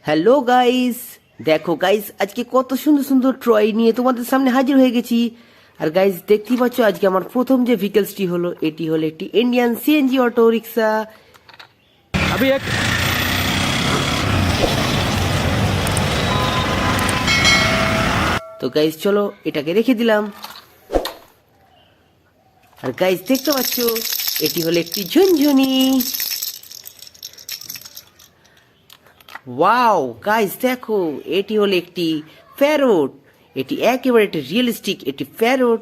Hello guys, দেখো guys আজকে কত সুন্দর সুন্দর ট্রয় নিয়ে তোমাদের সামনে হাজির হয়ে গেছি। আর গাইস দেখতেই পাচ্ছ আজকে আমার প্রথম যে ভেহিকলসটি হলো এটি হলো একটি ইন্ডিয়ান সিএনজি অটো রিক্সা। তো গাইস চলো এটাকে রেখে দিলাম। আর গাইস দেখতে পাচ্ছ এটি হলো একটি ঝুনঝুনি। ওয়াও গাইস দেখো এটি হলো একটি প্যারট। এটি একেবারে একটি রিয়েলিস্টিক একটি প্যারট।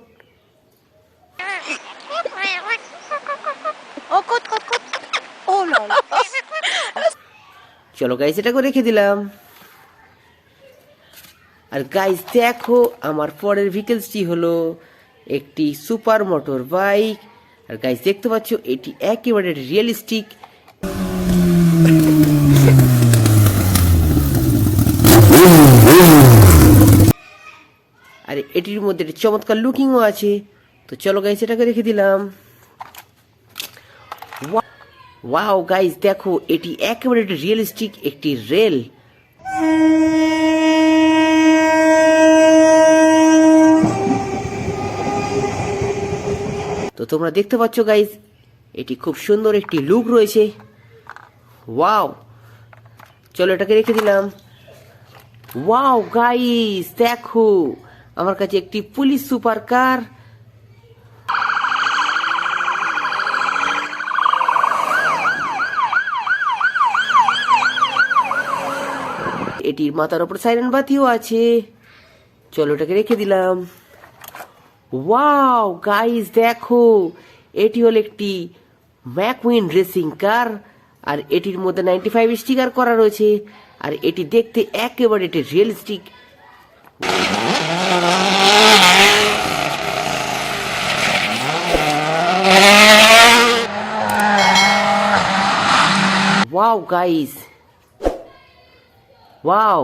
চলো গাইস এটাকে রেখে দিলাম। আর গাইস দেখো আমার পরের ভেহিকলসটি হলো একটি সুপার মোটর বাইক। আর গাইস দেখতে পাচ্ছ এটি একেবারে রিয়েলিস্টিক। আর এটির মধ্যে একটি চমৎকার লুকিংও আছে। তো চলো গাইস এটাকে রেখে দিলাম। ওয়াও গাইস দেখো এটি একেবারে একটি রিয়েলিস্টিক একটি রেল। তো তোমরা দেখতে পাচ্ছ গাইস এটি খুব সুন্দর একটি লুক রয়েছে। ওয়াও চলো এটাকে রেখে দিলাম। ওয়াও গাইস দেখো আমার কাছে একটি পুলিশ সুপার কার। এটির মাথার উপর সাইরেন বাতিও আছে। চলো এটাকে রেখে দিলাম। ওয়াও গাইস দেখো এটি হলো একটি ম্যাকুইন রেসিং কার। আর এটির মধ্যে 95 স্টিকার করা রয়েছে। আর এটি দেখতে একেবারে একটি রিয়েলিস্টিক। Wow guys, wow